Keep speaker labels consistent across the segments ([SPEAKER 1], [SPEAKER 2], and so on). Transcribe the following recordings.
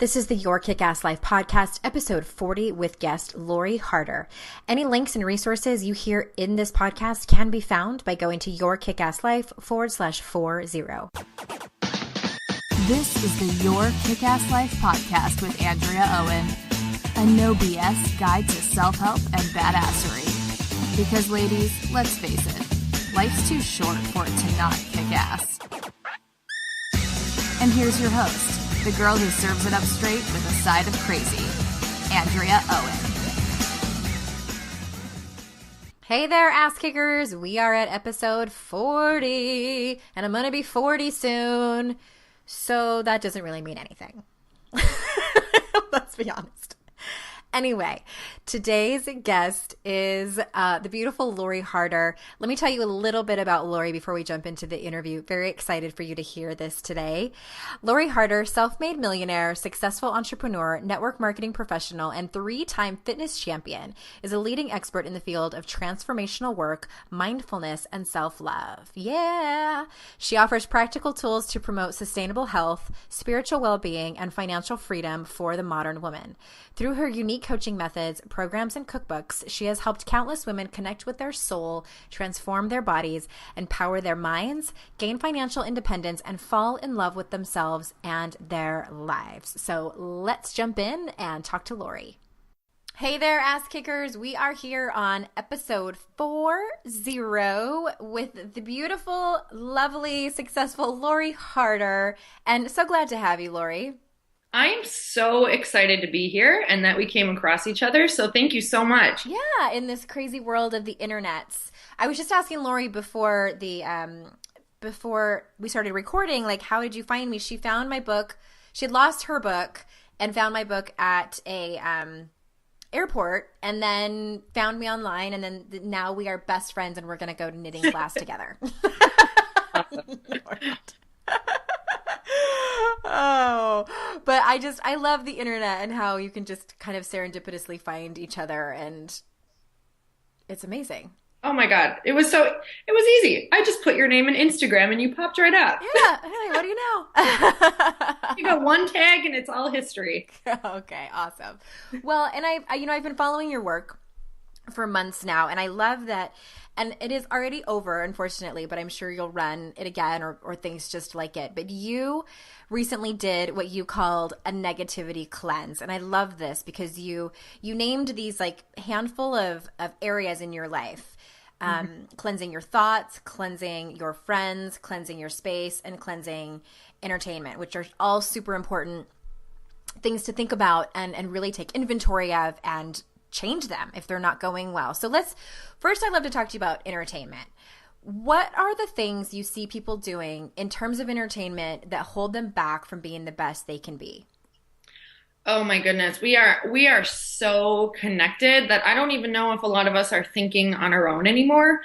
[SPEAKER 1] This is the Your Kick-Ass Life podcast, episode 40 with guest Lori Harder. Any links and resources you hear in this podcast can be found by going to yourkickasslife.com/40.
[SPEAKER 2] This is the Your Kick-Ass Life podcast with Andrea Owen, a no BS guide to self-help and badassery. Because ladies, let's face it, life's too short for it to not kick ass. And here's your host, the girl who serves it up straight with a side of crazy, Andrea Owen.
[SPEAKER 1] Hey there, ass kickers. We are at episode 40, and I'm going to be 40 soon. So that doesn't really mean anything. Let's be honest. Anyway, today's guest is the beautiful Lori Harder. Let me tell you a little bit about Lori before we jump into the interview. Very excited for you to hear this today. Lori Harder, self-made millionaire, successful entrepreneur, network marketing professional, and 3-time fitness champion, is a leading expert in the field of transformational work, mindfulness, and self-love. Yeah! She offers practical tools to promote sustainable health, spiritual well-being, and financial freedom for the modern woman. Through her unique coaching methods, programs, and cookbooks, she has helped countless women connect with their soul, transform their bodies, empower their minds, gain financial independence, and fall in love with themselves and their lives. So let's jump in and talk to Lori. Hey there, ass kickers. We are here on episode 40 with the beautiful, lovely, successful Lori Harder. And so glad to have you, Lori.
[SPEAKER 3] I'm so excited to be here and that we came across each other. So thank you so much.
[SPEAKER 1] Yeah, in this crazy world of the internets. I was just asking Lori before we started recording, like, how did you find me? She found my book. She had lost her book and found my book at a airport, and then found me online, and then now we are best friends, and we're going to go to knitting class together. Oh, but I love the internet and how you can just kind of serendipitously find each other, and it's amazing.
[SPEAKER 3] Oh my God. It was easy. I just put your name in Instagram and you popped right up.
[SPEAKER 1] Yeah. Hey, what do you know?
[SPEAKER 3] You got one tag and it's all history.
[SPEAKER 1] Okay. Awesome. Well, and I've been following your work for months now, and I love that. And it is already over, unfortunately, but I'm sure you'll run it again or things just like it. But you recently did what you called a negativity cleanse. And I love this because you named these like handful of areas in your life, cleansing your thoughts, cleansing your friends, cleansing your space, and cleansing entertainment, which are all super important things to think about and really take inventory of and change them if they're not going well. So first I'd love to talk to you about entertainment. What are the things you see people doing in terms of entertainment that hold them back from being the best they can be?
[SPEAKER 3] Oh my goodness. We are so connected that I don't even know if a lot of us are thinking on our own anymore.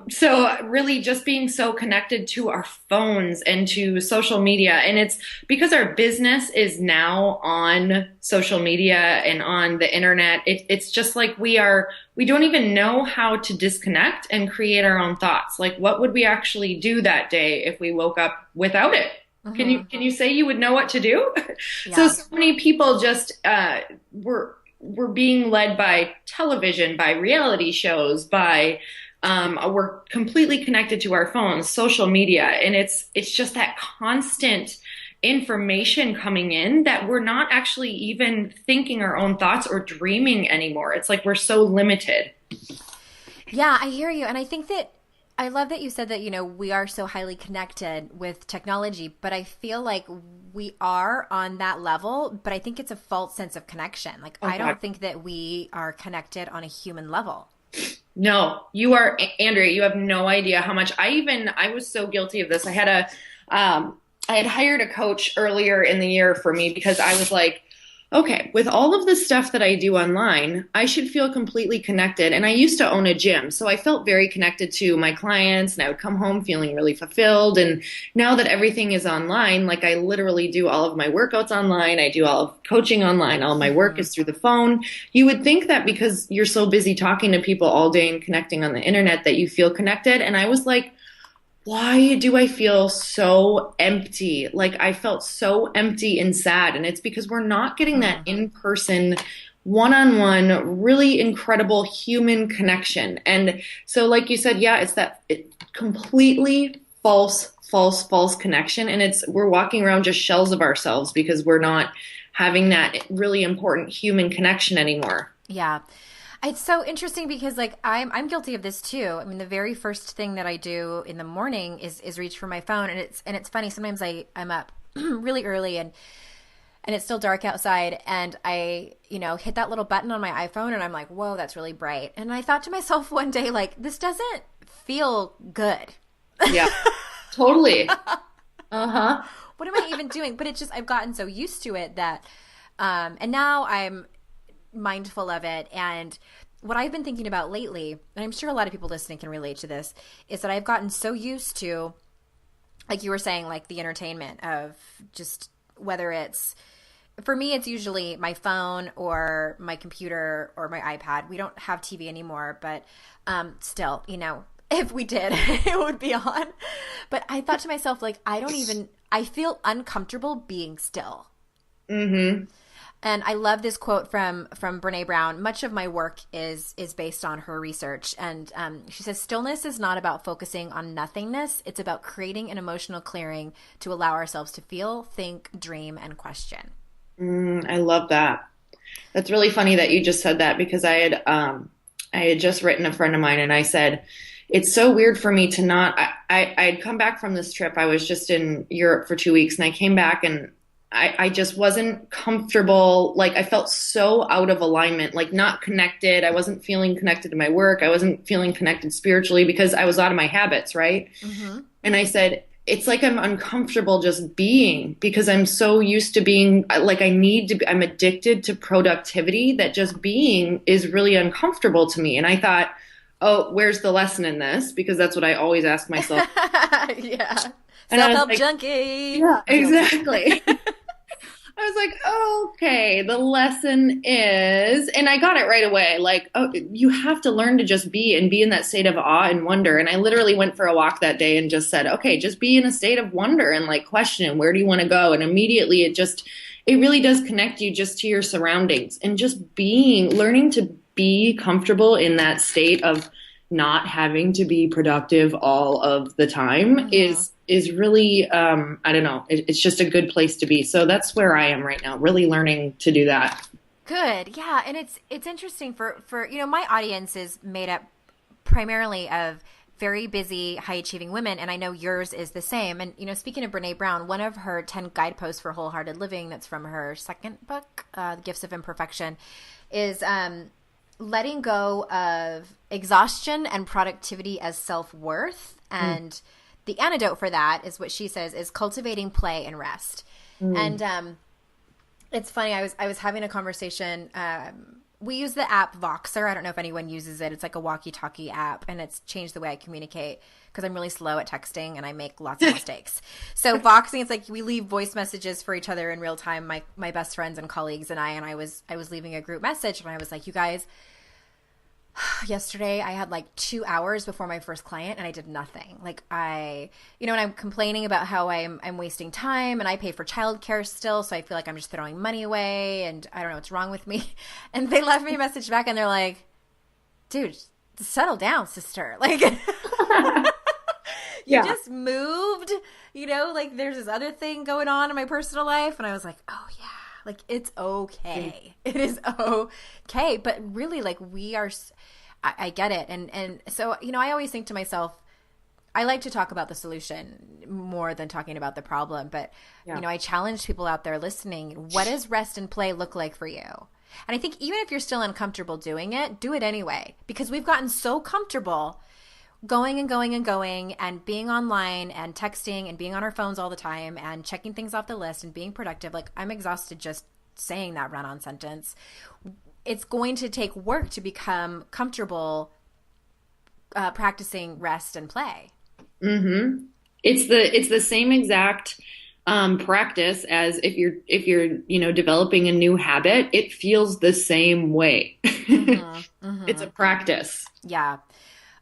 [SPEAKER 3] So really just being so connected to our phones and to social media. And it's because our business is now on social media and on the internet. It's just like we don't even know how to disconnect and create our own thoughts. Like, what would we actually do that day if we woke up without it? Can you say you would know what to do? Yeah. So many people just were being led by television, by reality shows, by we're completely connected to our phones, social media, and it's just that constant information coming in that we're not actually even thinking our own thoughts or dreaming anymore. It's like we're so limited.
[SPEAKER 1] Yeah, I hear you, and I think that I love that you said that, we are so highly connected with technology, but I feel like we are on that level, but I think it's a false sense of connection. Like, I don't think that we are connected on a human level.
[SPEAKER 3] No, you are, Andrea, you have no idea how much I was so guilty of this. I had hired a coach earlier in the year for me because I was like, okay, with all of the stuff that I do online, I should feel completely connected. And I used to own a gym, so I felt very connected to my clients, and I would come home feeling really fulfilled. And now that everything is online, like I literally do all of my workouts online, I do all of coaching online, all my work is through the phone. You would think that because you're so busy talking to people all day and connecting on the internet that you feel connected. And I was like, why do I feel so empty? Like I felt so empty and sad. And it's because we're not getting that
[SPEAKER 1] Mm.
[SPEAKER 3] in-person, one-on-one, really incredible human connection. And so, like you said, yeah, it's that completely false connection. And we're walking around just shells of ourselves because we're not having that really important human connection anymore.
[SPEAKER 1] Yeah. It's so interesting because like I'm guilty of this too. I mean, the very first thing that I do in the morning is reach for my phone, and it's funny. Sometimes I'm up really early and it's still dark outside, and I, hit that little button on my iPhone, and I'm like, "Whoa, that's really bright." And I thought to myself one day, like, this doesn't feel good.
[SPEAKER 3] Yeah, totally. Uh-huh.
[SPEAKER 1] What am I even doing? But it's just I've gotten so used to it that and now I'm mindful of it. And what I've been thinking about lately, and I'm sure a lot of people listening can relate to this, is that I've gotten so used to, like you were saying, like the entertainment of just whether it's, for me, it's usually my phone or my computer or my iPad. We don't have TV anymore, but still, if we did, it would be on. But I thought to myself, like, I feel uncomfortable being still.
[SPEAKER 3] Mm-hmm.
[SPEAKER 1] And I love this quote from Brene Brown. Much of my work is based on her research, and she says, "Stillness is not about focusing on nothingness. It's about creating an emotional clearing to allow ourselves to feel, think, dream, and question."
[SPEAKER 3] I love that. That's really funny that you just said that because I had just written a friend of mine and I said, it's so weird for me to not, I had come back from this trip. I was just in Europe for 2 weeks and I came back and I just wasn't comfortable. Like I felt so out of alignment, like not connected. I wasn't feeling connected to my work. I wasn't feeling connected spiritually because I was out of my habits, right?
[SPEAKER 1] Mm-hmm.
[SPEAKER 3] And I said, it's like I'm uncomfortable just being because I'm so used to being like I'm addicted to productivity that just being is really uncomfortable to me. And I thought, oh, where's the lesson in this? Because that's what I always ask myself.
[SPEAKER 1] Yeah.
[SPEAKER 3] And I was
[SPEAKER 1] Self-help
[SPEAKER 3] like,
[SPEAKER 1] junkie.
[SPEAKER 3] yeah,
[SPEAKER 1] Guilty.
[SPEAKER 3] exactly. I was like, oh, okay, the lesson is, and I got it right away. Like, oh, you have to learn to just be and be in that state of awe and wonder. And I literally went for a walk that day and just said, okay, just be in a state of wonder and like question, where do you want to go? And immediately it really does connect you just to your surroundings and just learning to be comfortable in that state of not having to be productive all of the time
[SPEAKER 1] Mm-hmm.
[SPEAKER 3] is really I don't know, it's just a good place to be. So that's where I am right now, really learning to do that.
[SPEAKER 1] Good. Yeah, and it's interesting for my audience is made up primarily of very busy, high achieving women, and I know yours is the same. And speaking of Brene Brown, one of her 10 guideposts for wholehearted living, that's from her second book, The Gifts of Imperfection, is letting go of exhaustion and productivity as self-worth. And the antidote for that is what she says is cultivating play and rest. And it's funny. I was having a conversation. We use the app Voxer. I don't know if anyone uses it. It's like a walkie-talkie app, and it's changed the way I communicate because I'm really slow at texting and I make lots of mistakes. So Voxing, it's like we leave voice messages for each other in real time. My best friends and colleagues and I was leaving a group message and I was like, you guys, yesterday I had like 2 hours before my first client and I did nothing. Like and I'm complaining about how I'm wasting time and I pay for childcare still. So I feel like I'm just throwing money away and I don't know what's wrong with me. And they left me a message back and they're like, dude, settle down, sister. Like you
[SPEAKER 3] Yeah.
[SPEAKER 1] just moved, like there's this other thing going on in my personal life. And I was like, oh yeah, like it's okay. It is okay. But really, like I get it. And so, I always think to myself, I like to talk about the solution more than talking about the problem. But,
[SPEAKER 3] Yeah.
[SPEAKER 1] I challenge people out there listening. What does rest and play look like for you? And I think even if you're still uncomfortable doing it, do it anyway. Because we've gotten so comfortable going and going and going and being online and texting and being on our phones all the time and checking things off the list and being productive. Like I'm exhausted just saying that run-on sentence. It's going to take work to become comfortable practicing rest and play.
[SPEAKER 3] Mm-hmm. It's the same exact practice as if you're developing a new habit. It feels the same way.
[SPEAKER 1] Mm-hmm. Mm-hmm.
[SPEAKER 3] It's a practice.
[SPEAKER 1] Yeah.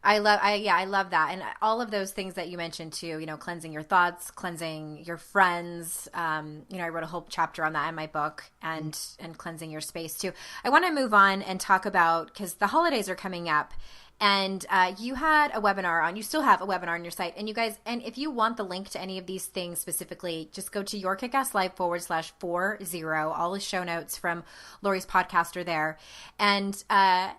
[SPEAKER 1] I love that. And all of those things that you mentioned too, cleansing your thoughts, cleansing your friends. I wrote a whole chapter on that in my book, and cleansing your space too. I want to move on and talk about, because the holidays are coming up, and you had a webinar on, you still have a webinar on your site. And you guys, and if you want the link to any of these things specifically, just go to yourkickasslife/40. All the show notes from Lori's podcast are there. And I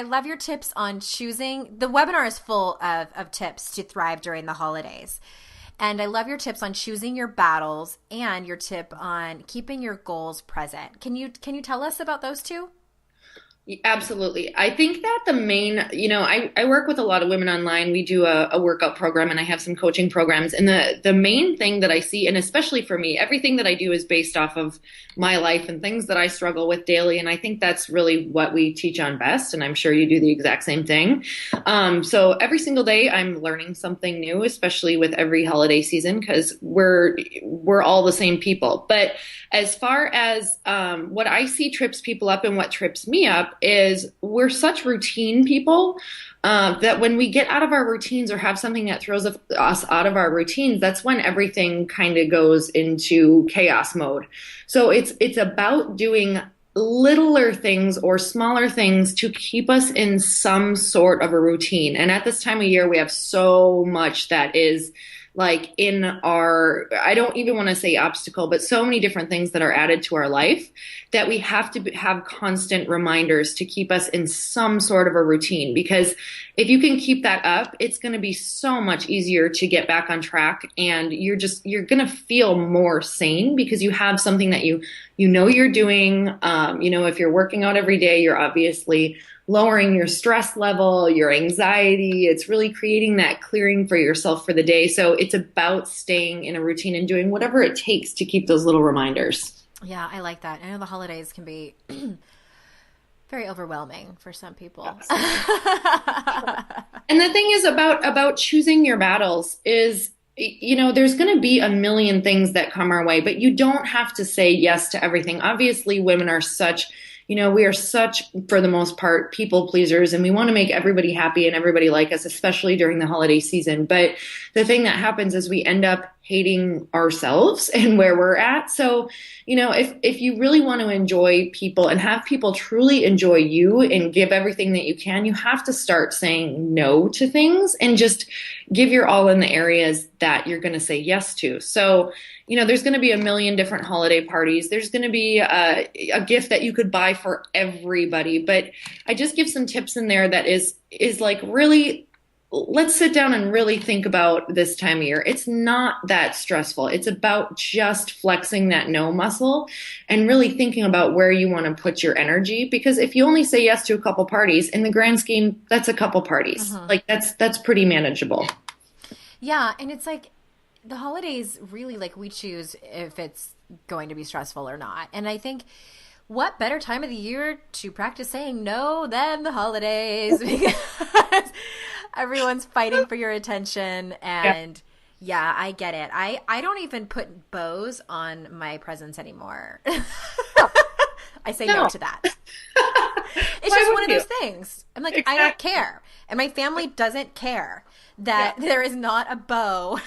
[SPEAKER 1] love your tips on choosing. The webinar is full of tips to thrive during the holidays. And I love your tips on choosing your battles and your tip on keeping your goals present. Can you tell us about those two?
[SPEAKER 3] Absolutely. I think that the main, I work with a lot of women online. We do a workout program, and I have some coaching programs. And the main thing that I see, and especially for me, everything that I do is based off of my life and things that I struggle with daily. And I think that's really what we teach on Best. And I'm sure you do the exact same thing. So every single day I'm learning something new, especially with every holiday season, because we're all the same people. But as far as what I see trips people up and what trips me up is we're such routine people that when we get out of our routines or have something that throws us out of our routines, that's when everything kind of goes into chaos mode. So it's about doing littler things or smaller things to keep us in some sort of a routine. And at this time of year, we have so much that is like in our, I don't even want to say obstacle, but so many different things that are added to our life that we have to have constant reminders to keep us in some sort of a routine. Because if you can keep that up, it's going to be so much easier to get back on track, and you're going to feel more sane because you have something that you're doing. If you're working out every day, you're obviously lowering your stress level, your anxiety. It's really creating that clearing for yourself for the day. So it's about staying in a routine and doing whatever it takes to keep those little reminders.
[SPEAKER 1] Yeah, I like that. I know the holidays can be very overwhelming for some people.
[SPEAKER 3] And the thing is about choosing your battles is, there's going to be a million things that come our way, but you don't have to say yes to everything. Obviously, women are we are such, for the most part, people pleasers, and we want to make everybody happy and everybody like us, especially during the holiday season. But the thing that happens is we end up hating ourselves and where we're at. So, if you really want to enjoy people and have people truly enjoy you and give everything that you can, you have to start saying no to things and just give your all in the areas that you're going to say yes to. So, there's going to be a million different holiday parties. There's going to be a gift that you could buy for everybody. But I just give some tips in there that is like, really, let's sit down and really think about this time of year. It's not that stressful. It's about just flexing that no muscle and really thinking about where you want to put your energy. Because if you only say yes to a couple parties, in the grand scheme, that's a couple parties. Like that's pretty manageable.
[SPEAKER 1] Yeah. And it's like, the holidays really, like, we choose if it's going to be stressful or not. And I think what better time of the year to practice saying no than the holidays, because everyone's fighting for your attention. And yeah, I get it. I don't even put bows on my presents anymore. I say no to that. It's just one of those things. I'm like, exactly. I don't care. And my family doesn't care that there is not a bow.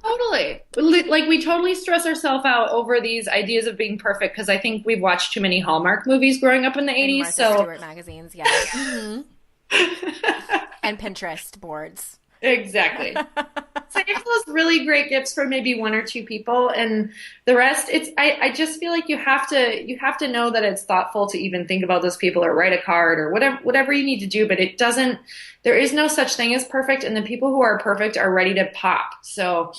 [SPEAKER 3] Totally. Like, we totally stress ourselves out over these ideas of being perfect because I think we've watched too many Hallmark movies growing up in the 80s.
[SPEAKER 1] Martha Stewart magazines, yeah. And Pinterest boards.
[SPEAKER 3] Exactly. Save those really great gifts for maybe one or two people, and the rest, I just feel like you have to know that it's thoughtful to even think about those people or write a card or whatever you need to do, but there is no such thing as perfect, and the people who are perfect are ready to pop. So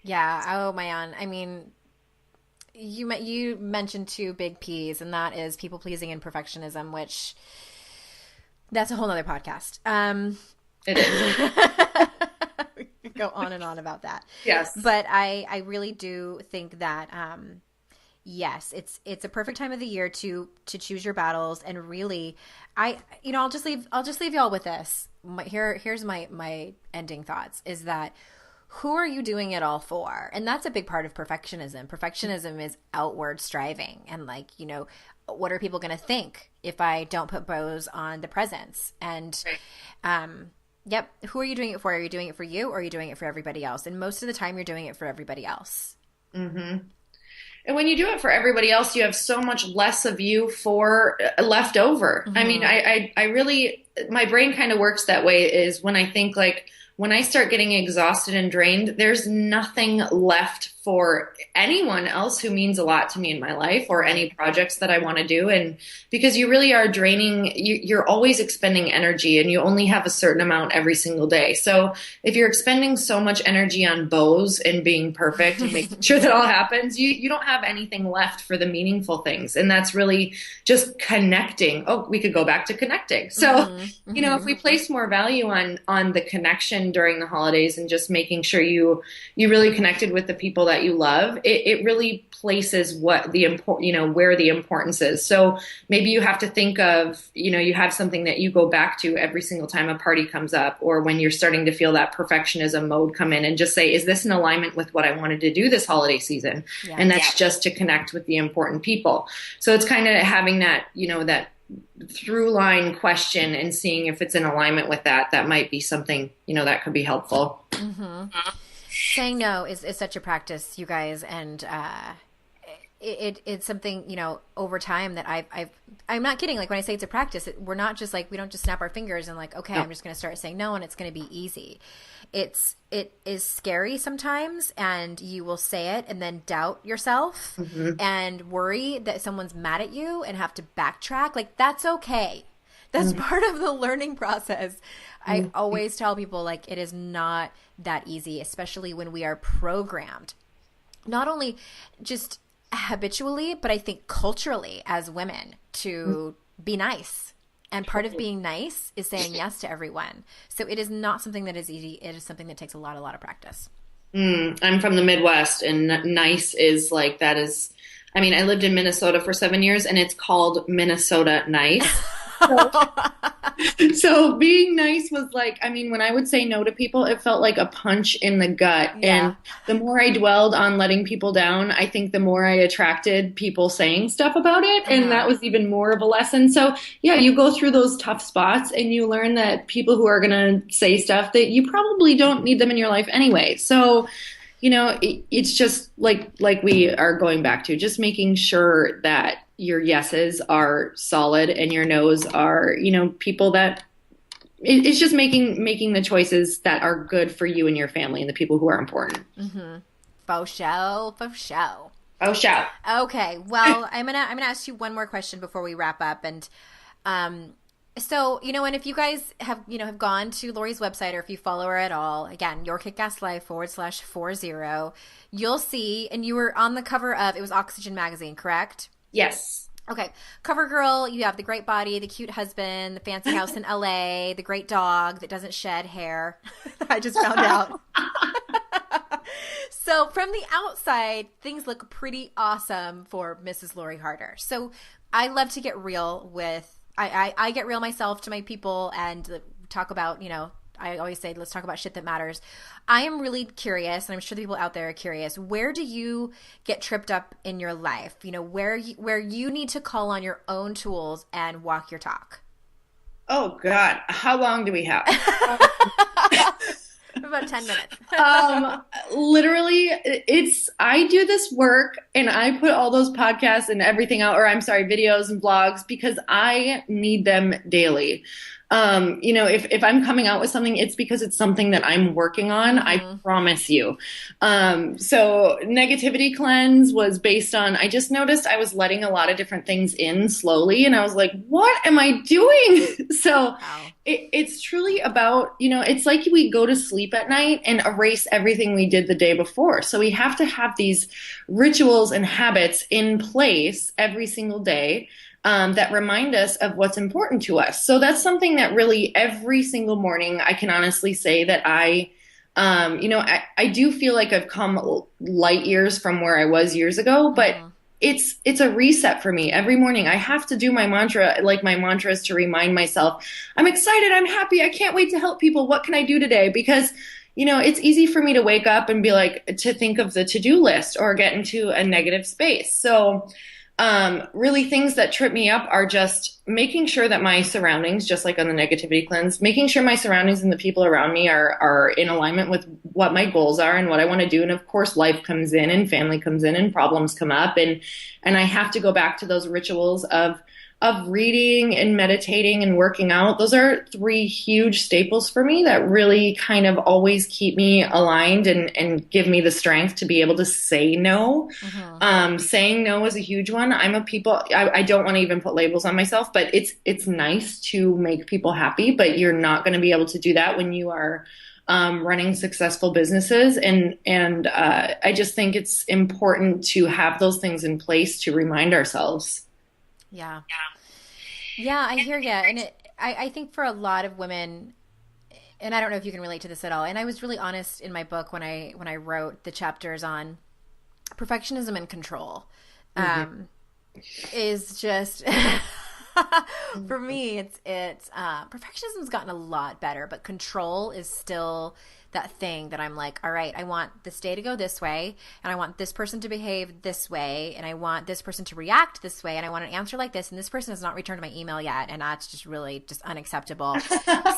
[SPEAKER 1] yeah. Oh man. I mean, you mentioned two big P's, and that is people pleasing and perfectionism, which that's a whole nother podcast.
[SPEAKER 3] It is.
[SPEAKER 1] We could go on and on about that.
[SPEAKER 3] Yes.
[SPEAKER 1] But I really do think that, yes, it's a perfect time of the year to choose your battles. And really, I'll just leave y'all with this. Here's my ending thoughts is that who are you doing it all for? And that's a big part of perfectionism. Perfectionism is outward striving and like, what are people going to think if I don't put bows on the presents? And, yep. Who are you doing it for? Are you doing it for you or are you doing it for everybody else? And most of the time you're doing it for everybody else.
[SPEAKER 3] Mm-hmm. And when you do it for everybody else, you have so much less of you for left over. Mm-hmm. I mean, I really, my brain kind of works that way is when I think like, when I start getting exhausted and drained, there's nothing left for anyone else who means a lot to me in my life or any projects that I want to do. And because you really are draining, you're always expending energy and you only have a certain amount every single day. So if you're expending so much energy on bows and being perfect and making sure that all happens, you don't have anything left for the meaningful things. And that's really just connecting. Oh, we could go back to connecting. So, if we place more value on the connection during the holidays and just making sure you really connected with the people that you love, it really places what the where the importance is. So maybe you have to think of, you have something that you go back to every single time a party comes up, or when you're starting to feel that perfectionism mode come in, and just say, is this in alignment with what I wanted to do this holiday season? Yeah. And that's just to connect with the important people. So it's kind of having that, that through line question and seeing if it's in alignment with that might be something, that could be helpful.
[SPEAKER 1] Mm-hmm. Saying no is such a practice, you guys. And, it's something, over time that I'm not kidding. Like when I say it's a practice, we're not just like, we don't just snap our fingers and like, okay, no. I'm just going to start saying no and it's going to be easy. It is scary sometimes, and you will say it and then doubt yourself and worry that someone's mad at you and have to backtrack. Like that's okay. That's part of the learning process. I always tell people like it is not that easy, especially when we are programmed, not only just habitually, but I think culturally as women to be nice. And part of being nice is saying yes to everyone. So it is not something that is easy. It is something that takes a lot of practice.
[SPEAKER 3] I'm from the Midwest, and nice is like, that is, I mean, I lived in Minnesota for 7 years and it's called Minnesota nice. So being nice was like, I mean, when I would say no to people, it felt like a punch in the gut. Yeah. And the more I dwelled on letting people down, I think the more I attracted people saying stuff about it. And that was even more of a lesson. So yeah, you go through those tough spots and you learn that people who are going to say stuff that you probably don't need them in your life anyway. So, it's just like we are going back to just making sure that your yeses are solid and your nos are, people that it's just making the choices that are good for you and your family and the people who are important.
[SPEAKER 1] Faux show.
[SPEAKER 3] Oh, show.
[SPEAKER 1] Okay. Well, I'm gonna ask you one more question before we wrap up. And, so, and if you guys have gone to Lori's website, or if you follow her at all, again, YourKickAssLife /40, you'll see, and you were on the cover of, it was Oxygen magazine, correct?
[SPEAKER 3] Yes.
[SPEAKER 1] Okay. Cover girl, you have the great body, the cute husband, the fancy house in LA, the great dog that doesn't shed hair. I just found out. So from the outside, things look pretty awesome for Mrs. Lori Harder. So I love to get real with, I get real myself to my people and talk about, I always say, let's talk about shit that matters. I am really curious, and I'm sure the people out there are curious, where do you get tripped up in your life? Where you need to call on your own tools and walk your talk?
[SPEAKER 3] Oh, God. How long do we have?
[SPEAKER 1] About 10 minutes.
[SPEAKER 3] Literally, I do this work and I put all those podcasts and everything out, videos and blogs, because I need them daily. If I'm coming out with something, it's because it's something that I'm working on. I promise you. So negativity cleanse was based on, I just noticed I was letting a lot of different things in slowly. And I was like, what am I doing? So it's truly about, it's like we go to sleep at night and erase everything we did the day before. So we have to have these rituals and habits in place every single day that remind us of what's important to us. So that's something that really every single morning, I can honestly say that I do feel like I've come light years from where I was years ago, but it's a reset for me. Every morning I have to do my mantra. Like my mantra is to remind myself, I'm excited, I'm happy, I can't wait to help people. What can I do today? Because it's easy for me to wake up and be like, to think of the to-do list or get into a negative space. So, really things that trip me up are just making sure that my surroundings, just like on the negativity cleanse, making sure my surroundings and the people around me are in alignment with what my goals are and what I want to do. And of course, life comes in and family comes in and problems come up. And I have to go back to those rituals of reading and meditating and working out. Those are three huge staples for me that really kind of always keep me aligned and give me the strength to be able to say no. Saying no is a huge one. I don't want to even put labels on myself, but it's nice to make people happy, but you're not going to be able to do that when you are running successful businesses. And I just think it's important to have those things in place to remind ourselves.
[SPEAKER 1] Yeah. Yeah, I hear you. And I think for a lot of women, and I don't know if you can relate to this at all. And I was really honest in my book when I wrote the chapters on perfectionism and control. Is just for me, it's perfectionism's gotten a lot better, but control is still that thing that I'm like, all right, I want this day to go this way, and I want this person to behave this way, and I want this person to react this way, and I want an answer like this, and this person has not returned my email yet, and that's just really just unacceptable.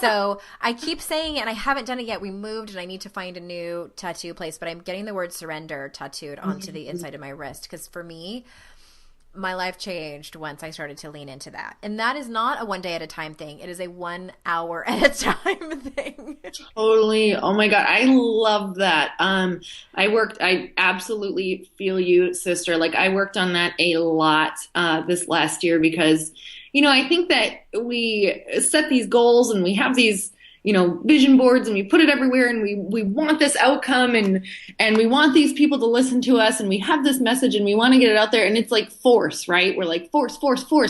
[SPEAKER 1] So I keep saying it, and I haven't done it yet. We moved, and I need to find a new tattoo place, but I'm getting the word surrender tattooed onto the inside of my wrist, because for me, my life changed once I started to lean into that. And that is not a one day at a time thing. It is a 1 hour at a time thing.
[SPEAKER 3] Totally. Oh my God. I love that. I absolutely feel you, sister. Like I worked on that a lot, this last year because, I think that we set these goals and we have these, vision boards and we put it everywhere and we want this outcome and we want these people to listen to us and we have this message and we want to get it out there and it's like force, right? We're like force.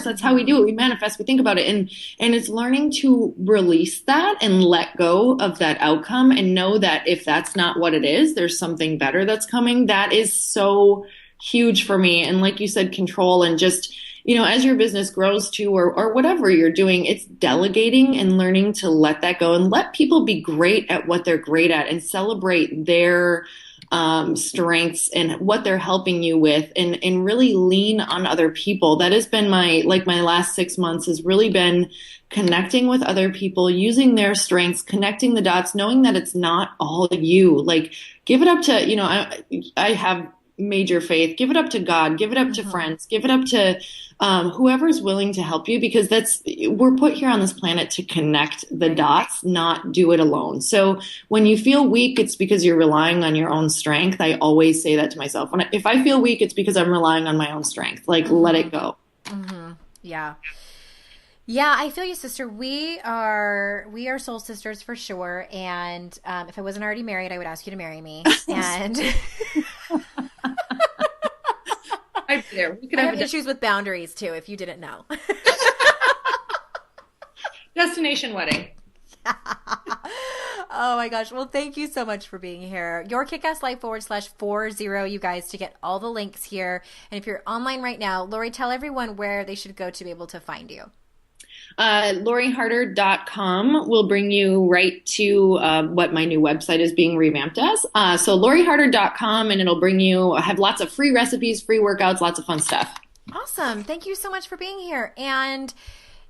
[SPEAKER 3] That's how we do it. We manifest, we think about it. And it's learning to release that and let go of that outcome and know that if that's not what it is, there's something better that's coming. That is so huge for me. And like you said, control and just, as your business grows too, or whatever you're doing, it's delegating and learning to let that go and let people be great at what they're great at and celebrate their strengths and what they're helping you with and really lean on other people. That has been my last 6 months has really been connecting with other people, using their strengths, connecting the dots, knowing that it's not all you. Like give it up to, I have major faith, give it up to God, give it up to friends, give it up to whoever's willing to help you, because we're put here on this planet to connect the dots, not do it alone. So when you feel weak, it's because you're relying on your own strength. I always say that to myself. If I feel weak, it's because I'm relying on my own strength. Like let it go.
[SPEAKER 1] Yeah. Yeah, I feel you, sister. We are soul sisters for sure. And if I wasn't already married, I would ask you to marry me. And
[SPEAKER 3] I'd be there. We could
[SPEAKER 1] I have issues with boundaries too, if you didn't know.
[SPEAKER 3] Destination wedding.
[SPEAKER 1] Oh my gosh. Well, thank you so much for being here. YourKickassLife /40, you guys, to get all the links here. And if you're online right now, Lori, tell everyone where they should go to be able to find you.
[SPEAKER 3] LoriHarder.com will bring you right to what my new website is being revamped as. So LoriHarder.com, and it'll bring you, I have lots of free recipes, free workouts, lots of fun stuff.
[SPEAKER 1] Awesome. Thank you so much for being here. And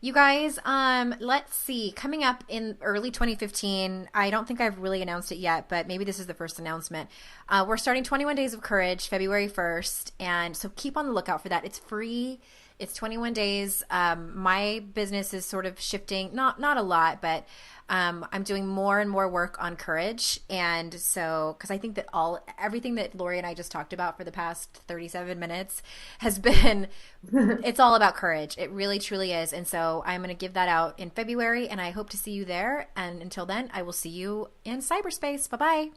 [SPEAKER 1] you guys, let's see, coming up in early 2015, I don't think I've really announced it yet, but maybe this is the first announcement. We're starting 21 Days of Courage, February 1st. And so keep on the lookout for that. It's free. It's 21 days. My business is sort of shifting, not a lot, but I'm doing more and more work on courage. And so, because I think that everything that Lori and I just talked about for the past 37 minutes has been, it's all about courage. It really, truly is. And so I'm going to give that out in February, and I hope to see you there. And until then, I will see you in cyberspace. Bye-bye.